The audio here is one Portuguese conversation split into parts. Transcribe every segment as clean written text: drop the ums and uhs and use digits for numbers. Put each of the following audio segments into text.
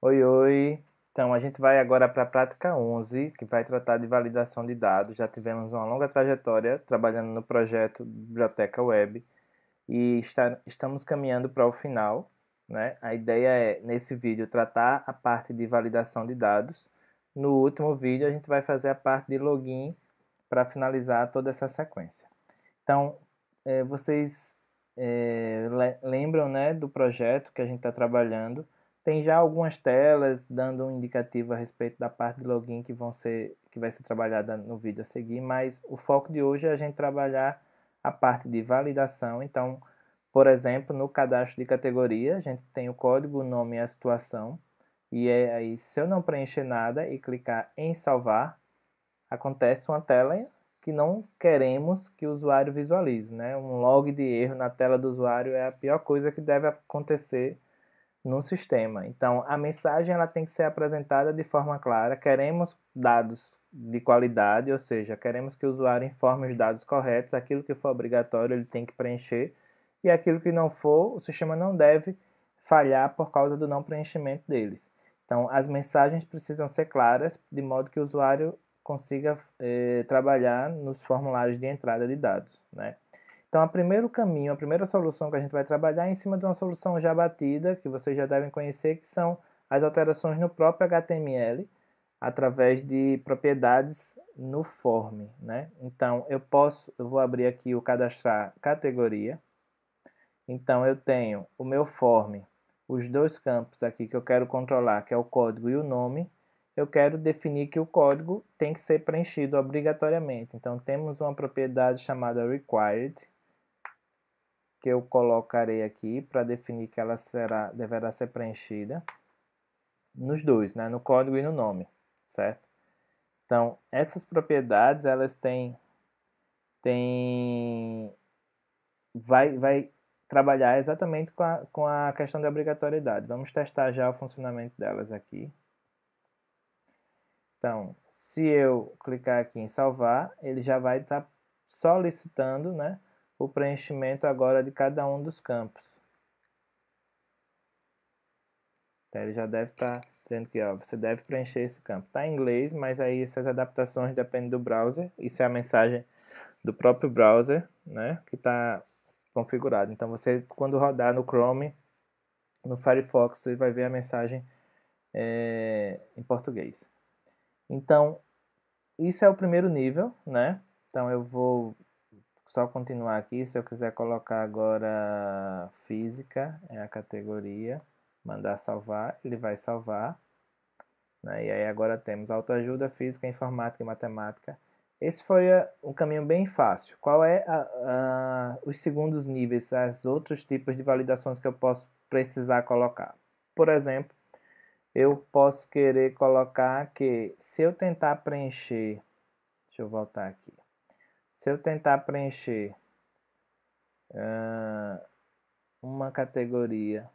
Oi, oi. Então, a gente vai agora para a prática 11, que vai tratar de validação de dados. Já tivemos uma longa trajetória trabalhando no projeto Biblioteca Web e estamos caminhando para o final, né? A ideia é, nesse vídeo, tratar a parte de validação de dados. No último vídeo, a gente vai fazer a parte de login para finalizar toda essa sequência. Então, vocês lembram, né, do projeto que a gente está trabalhando? Tem já algumas telas dando um indicativo a respeito da parte de login que vai ser trabalhada no vídeo a seguir, mas o foco de hoje é a gente trabalhar a parte de validação. Então, por exemplo, no cadastro de categoria, a gente tem o código, o nome e a situação, e aí, se eu não preencher nada e clicar em salvar, acontece uma tela que não queremos que o usuário visualize, né? Um log de erro na tela do usuário é a pior coisa que deve acontecer no sistema. Então, a mensagem ela tem que ser apresentada de forma clara. Queremos dados de qualidade, ou seja, queremos que o usuário informe os dados corretos. Aquilo que for obrigatório, ele tem que preencher. E aquilo que não for, o sistema não deve falhar por causa do não preenchimento deles. Então, as mensagens precisam ser claras, de modo que o usuário consiga trabalhar nos formulários de entrada de dados, né? Então, o primeiro caminho, a primeira solução que a gente vai trabalhar é em cima de uma solução já batida, que vocês já devem conhecer, que são as alterações no próprio HTML, através de propriedades no form, né? Então, eu vou abrir aqui o cadastrar categoria. Então, eu tenho o meu form, os dois campos aqui que eu quero controlar, que é o código e o nome. Eu quero definir que o código tem que ser preenchido obrigatoriamente. Então, temos uma propriedade chamada required, que eu colocarei aqui para definir que ela deverá ser preenchida nos dois, né, no código e no nome, certo? Então, essas propriedades, elas vai trabalhar exatamente com a questão da obrigatoriedade. Vamos testar já o funcionamento delas aqui. Então, se eu clicar aqui em salvar, ele já vai estar solicitando, né, o preenchimento agora de cada um dos campos. Então, ele já deve estar dizendo que você deve preencher esse campo. Está em inglês, mas aí essas adaptações dependem do browser. Isso é a mensagem do próprio browser, né, que está configurado. Então, você, quando rodar no Chrome, no Firefox, você vai ver a mensagem em português. Então, isso é o primeiro nível, né? Então, eu vou só continuar aqui. Se eu quiser colocar agora física, é a categoria, mandar salvar, ele vai salvar. Né? E aí agora temos autoajuda, física, informática e matemática. Esse foi um caminho bem fácil. Qual é os segundos níveis, os outros tipos de validações que eu posso precisar colocar? Por exemplo, eu posso querer colocar que se eu tentar preencher, deixa eu voltar aqui, se eu tentar preencher uma categoria,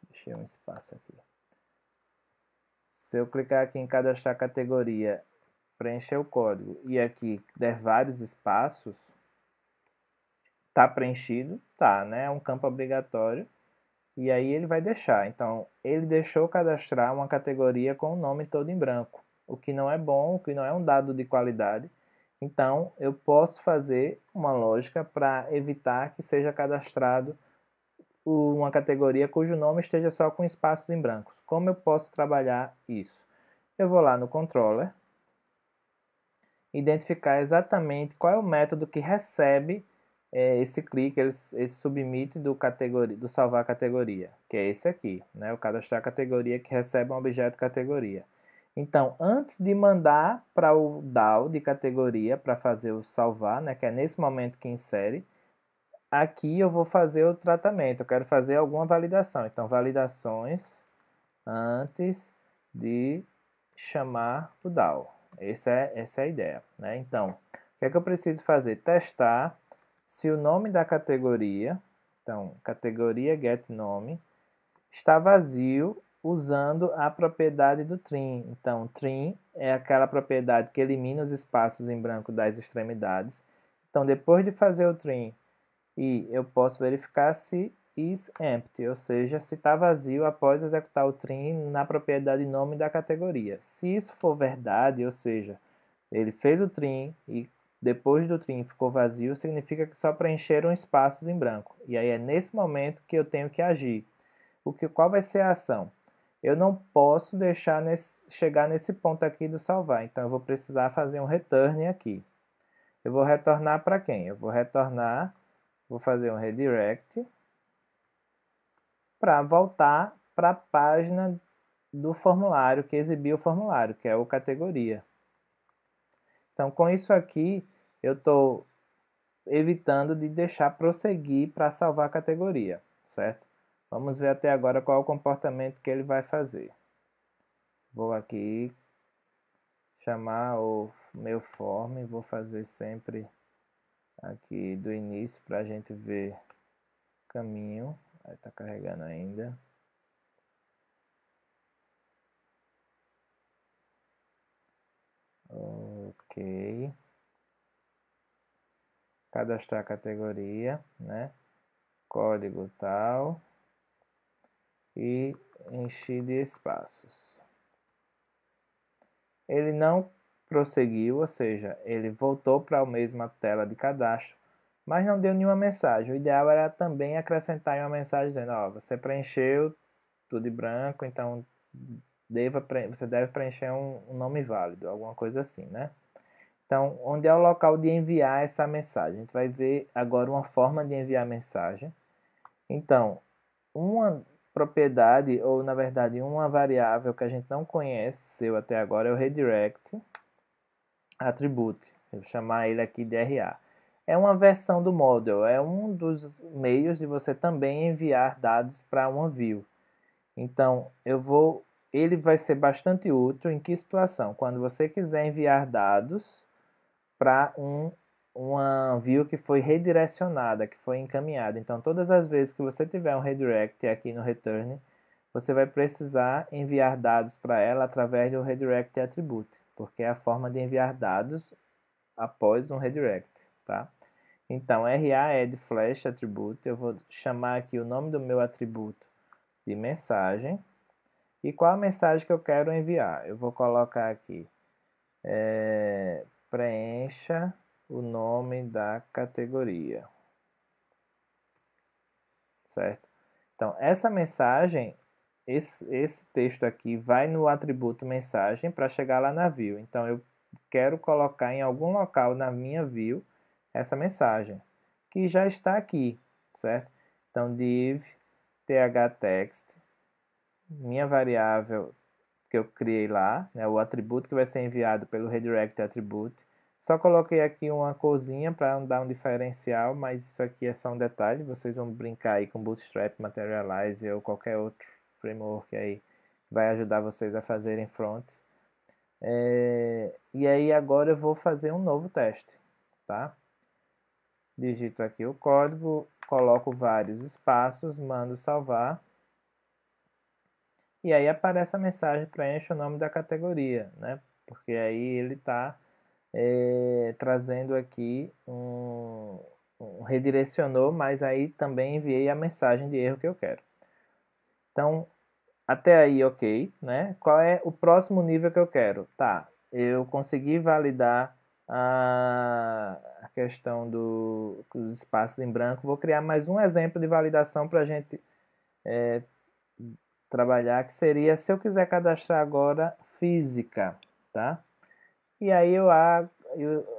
deixei um espaço aqui, se eu clicar aqui em cadastrar categoria, preencher o código e aqui der vários espaços, tá preenchido, tá, né? É um campo obrigatório e aí ele vai deixar. Então, ele deixou cadastrar uma categoria com o nome todo em branco, o que não é bom, o que não é um dado de qualidade. Então, eu posso fazer uma lógica para evitar que seja cadastrado uma categoria cujo nome esteja só com espaços em brancos. Como eu posso trabalhar isso? Eu vou lá no controller, identificar exatamente qual é o método que recebe esse clique, esse submit do salvar categoria, que é esse aqui, né? O cadastrar categoria que recebe um objeto categoria. Então, antes de mandar para o DAO de categoria para fazer o salvar, né, que é nesse momento que insere, aqui eu vou fazer o tratamento, eu quero fazer alguma validação. Então, validações antes de chamar o DAO. Essa é a ideia, né? Então, o que é que eu preciso fazer? Testar se o nome da categoria, então, categoria getNome, está vazio usando a propriedade do trim. Então, trim é aquela propriedade que elimina os espaços em branco das extremidades. Então, depois de fazer o trim, e eu posso verificar se is empty, ou seja, se está vazio após executar o trim na propriedade nome da categoria. Se isso for verdade, ou seja, ele fez o trim e depois do trim ficou vazio, significa que só preencheram espaços em branco. E aí é nesse momento que eu tenho que agir. Qual vai ser a ação? Eu não posso deixar chegar nesse ponto aqui do salvar, então eu vou precisar fazer um return aqui. Eu vou retornar para quem? Eu vou fazer um redirect para voltar para a página do formulário, que exibiu o formulário, que é o categoria. Então, com isso aqui, eu estou evitando de deixar prosseguir para salvar a categoria, certo? Vamos ver até agora qual é o comportamento que ele vai fazer. Vou aqui chamar o meu form, vou fazer sempre aqui do início para a gente ver o caminho. Está carregando ainda. Ok. Cadastrar a categoria, né? Código tal. E enchi de espaços. Ele não prosseguiu, ou seja, ele voltou para a mesma tela de cadastro, mas não deu nenhuma mensagem. O ideal era também acrescentar uma mensagem dizendo, ó, você preencheu tudo em branco, então você deve preencher um nome válido, alguma coisa assim, né? Então, onde é o local de enviar essa mensagem? A gente vai ver agora uma forma de enviar mensagem. Então, uma propriedade, ou na verdade uma variável que a gente não conhece até agora é o redirect attribute. Eu vou chamar ele aqui de RA. É uma versão do model, é um dos meios de você também enviar dados para uma view. Então, ele vai ser bastante útil em que situação? Quando você quiser enviar dados para uma view que foi redirecionada, que foi encaminhada. Então, todas as vezes que você tiver um redirect aqui no return, você vai precisar enviar dados para ela através do redirect attribute, porque é a forma de enviar dados após um redirect, tá? Então, RA add flash attribute, eu vou chamar aqui o nome do meu atributo de mensagem. E qual a mensagem que eu quero enviar? Eu vou colocar aqui, preencha o nome da categoria, certo? Então, essa mensagem, esse texto aqui vai no atributo mensagem para chegar lá na view. Então, eu quero colocar em algum local na minha view essa mensagem, que já está aqui, certo? Então, div thText, minha variável que eu criei lá, né, o atributo que vai ser enviado pelo redirect attribute. Só coloquei aqui uma corzinha para dar um diferencial, mas isso aqui é só um detalhe. Vocês vão brincar aí com Bootstrap, Materialize ou qualquer outro framework aí que vai ajudar vocês a fazerem front. E aí agora eu vou fazer um novo teste, tá? Digito aqui o código, coloco vários espaços, mando salvar. E aí aparece a mensagem, preenche o nome da categoria, né? Porque aí ele está trazendo aqui redirecionou, mas aí também enviei a mensagem de erro que eu quero. Então, até aí ok, né? Qual é o próximo nível que eu quero? Tá, eu consegui validar a questão dos espaços em branco. Vou criar mais um exemplo de validação para a gente trabalhar, que seria se eu quiser cadastrar agora física, tá? E aí eu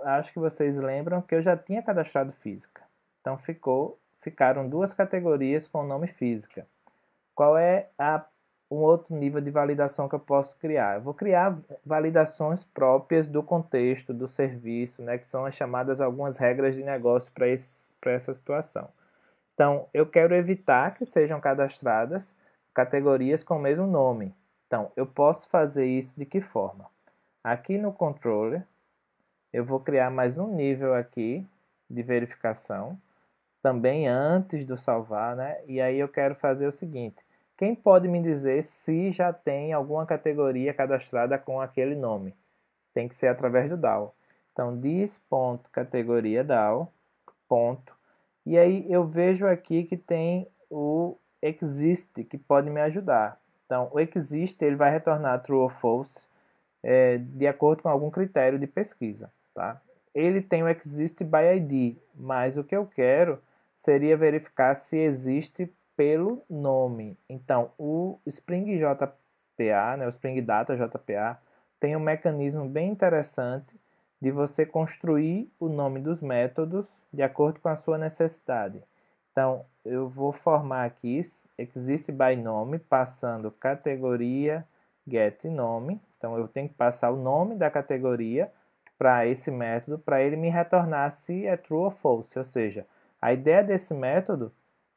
acho que vocês lembram que eu já tinha cadastrado física. Então ficaram duas categorias com o nome física. Qual é um outro nível de validação que eu posso criar? Eu vou criar validações próprias do contexto, do serviço, né, que são as chamadas algumas regras de negócio para essa situação. Então, eu quero evitar que sejam cadastradas categorias com o mesmo nome. Então, eu posso fazer isso de que forma? Aqui no controller, eu vou criar mais um nível aqui de verificação, também antes do salvar, né? E aí eu quero fazer o seguinte, quem pode me dizer se já tem alguma categoria cadastrada com aquele nome? Tem que ser através do DAO. Então, dis.categoria DAO, ponto. E aí eu vejo aqui que tem o exist, que pode me ajudar. Então, o exist ele vai retornar true ou false de acordo com algum critério de pesquisa. Tá? Ele tem o exist by ID, mas o que eu quero seria verificar se existe pelo nome. Então, o Spring JPA, né, o Spring Data JPA, tem um mecanismo bem interessante de você construir o nome dos métodos de acordo com a sua necessidade. Então, eu vou formar aqui exist by nome, passando categoria get nome. Então, eu tenho que passar o nome da categoria para esse método, para ele me retornar se é true ou false. Ou seja, a ideia desse método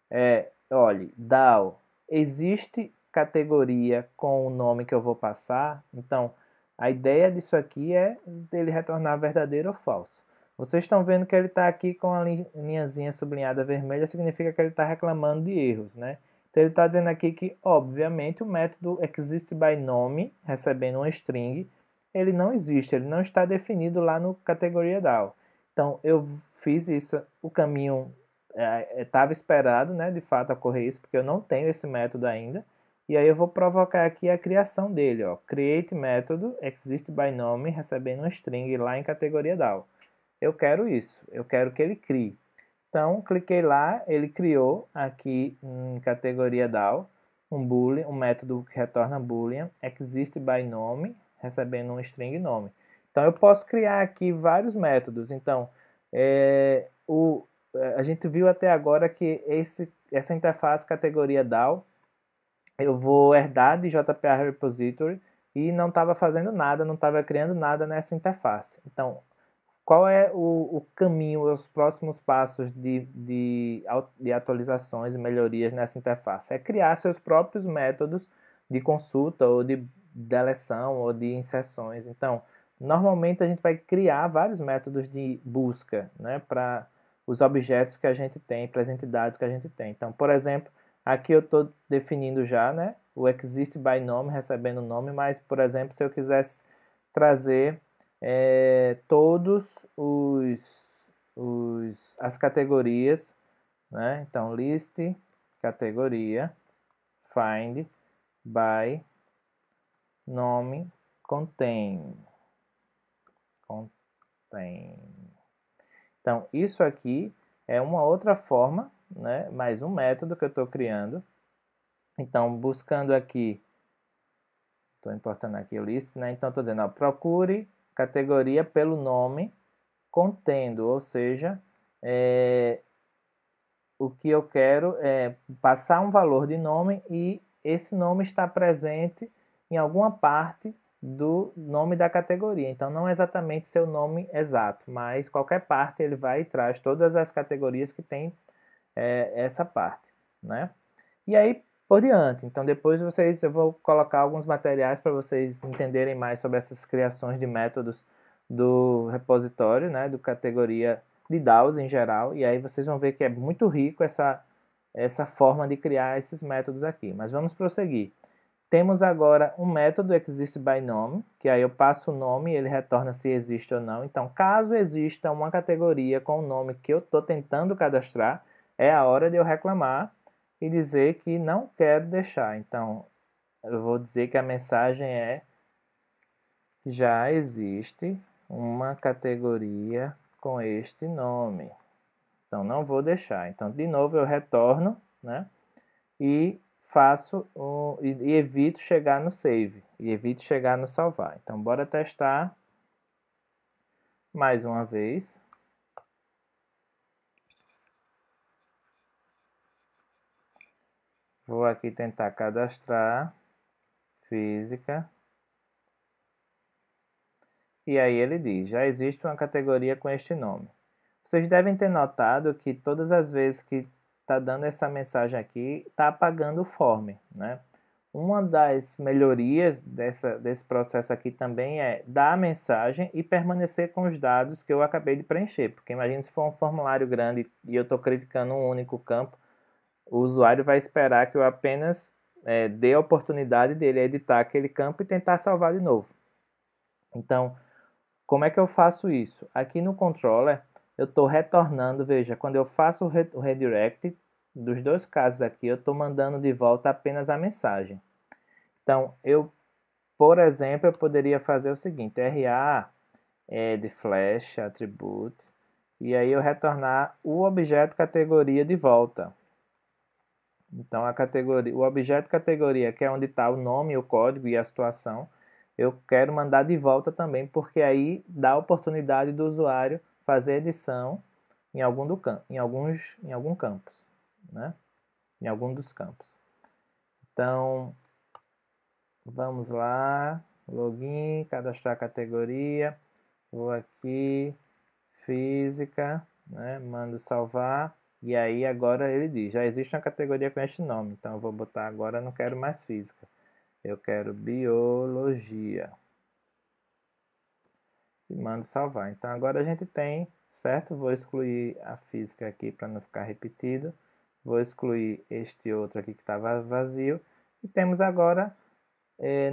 é, olhe, DAO, existe categoria com o nome que eu vou passar? Então, a ideia disso aqui é dele retornar verdadeiro ou falso. Vocês estão vendo que ele está aqui com a linhazinha sublinhada vermelha, significa que ele está reclamando de erros, né? Então ele está dizendo aqui que, obviamente, o método existByNome, recebendo uma string, ele não existe, ele não está definido lá no categoria DAO. Então eu fiz isso, o caminho estava esperado, né, de fato ocorrer isso, porque eu não tenho esse método ainda. E aí eu vou provocar aqui a criação dele, ó, create método existByNome, recebendo uma string lá em categoria DAO. Eu quero isso, eu quero que ele crie. Então, cliquei lá, ele criou aqui em categoria DAO um boolean, um método que retorna boolean existByNome, recebendo um string nome. Então, eu posso criar aqui vários métodos. Então, a gente viu até agora que essa interface categoria DAO, eu vou herdar de JPA Repository e não estava fazendo nada, não estava criando nada nessa interface. Então, qual é o caminho, os próximos passos de atualizações e melhorias nessa interface? É criar seus próprios métodos de consulta ou de deleção ou de inserções. Então, normalmente a gente vai criar vários métodos de busca, né, para os objetos que a gente tem, para as entidades que a gente tem. Então, por exemplo, aqui eu estou definindo já, né, o existByNome, recebendo o nome, mas, por exemplo, se eu quisesse trazer todos as categorias, né? Então, list, categoria, find, by, nome, contain. Então, isso aqui é uma outra forma, né? Mais um método que eu estou criando. Então, buscando aqui, estou importando aqui o list, né? Então, estou dizendo, ó, procure categoria pelo nome contendo, ou seja, o que eu quero é passar um valor de nome e esse nome está presente em alguma parte do nome da categoria. Então, não é exatamente seu nome exato, mas qualquer parte ele vai e traz todas as categorias que tem essa parte, né? E aí, por diante. Então, depois eu vou colocar alguns materiais para vocês entenderem mais sobre essas criações de métodos do repositório, né, do categoria de DAOs em geral, e aí vocês vão ver que é muito rico essa forma de criar esses métodos aqui. Mas vamos prosseguir. Temos agora um método existByNome, que aí eu passo o nome e ele retorna se existe ou não. Então, caso exista uma categoria com o nome que eu estou tentando cadastrar, é a hora de eu reclamar e dizer que não quero deixar. Então, eu vou dizer que a mensagem é: já existe uma categoria com este nome. Então, não vou deixar. Então, de novo, eu retorno, né? E faço e evito chegar no save. E evito chegar no salvar. Então, bora testar mais uma vez. Vou aqui tentar cadastrar física. E aí ele diz, já existe uma categoria com este nome. Vocês devem ter notado que todas as vezes que está dando essa mensagem aqui, está apagando o form, né? Uma das melhorias desse processo aqui também é dar a mensagem e permanecer com os dados que eu acabei de preencher. Porque imagine se for um formulário grande e eu estou criticando um único campo, o usuário vai esperar que eu apenas dê a oportunidade dele editar aquele campo e tentar salvar de novo. Então, como é que eu faço isso? Aqui no controller, eu estou retornando, veja, quando eu faço o redirect, dos dois casos aqui, eu estou mandando de volta apenas a mensagem. Então, por exemplo, eu poderia fazer o seguinte, RA de flash attribute, e aí eu retornar o objeto categoria de volta. Então, o objeto categoria, que é onde está o nome, o código e a situação, eu quero mandar de volta também, porque aí dá a oportunidade do usuário fazer edição em algum campos, né? Em algum dos campos. Então, vamos lá, login, cadastrar categoria, vou aqui, física, né? Mando salvar, e aí agora ele diz, já existe uma categoria com este nome, então eu vou botar agora, não quero mais física, eu quero biologia. E mando salvar. Então agora a gente tem, certo? Vou excluir a física aqui para não ficar repetido. Vou excluir este outro aqui que estava vazio. E temos agora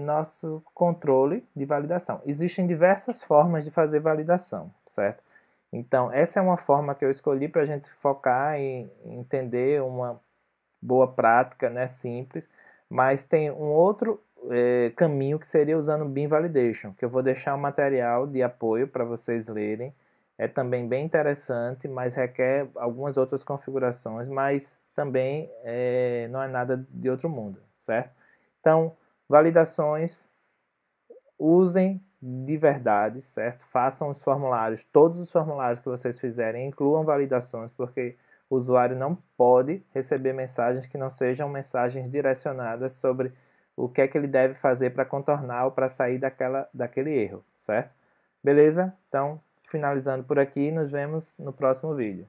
nosso controle de validação. Existem diversas formas de fazer validação, certo? Então essa é uma forma que eu escolhi para a gente focar em entender uma boa prática, né, simples, mas tem um outro caminho que seria usando o Beam Validation, que eu vou deixar um material de apoio para vocês lerem. É também bem interessante, mas requer algumas outras configurações, mas também não é nada de outro mundo, certo? Então, validações, usem de verdade, certo? Façam os formulários, todos os formulários que vocês fizerem, incluam validações, porque o usuário não pode receber mensagens que não sejam mensagens direcionadas sobre o que é que ele deve fazer para contornar ou para sair daquele erro, certo? Beleza? Então, finalizando por aqui, nos vemos no próximo vídeo.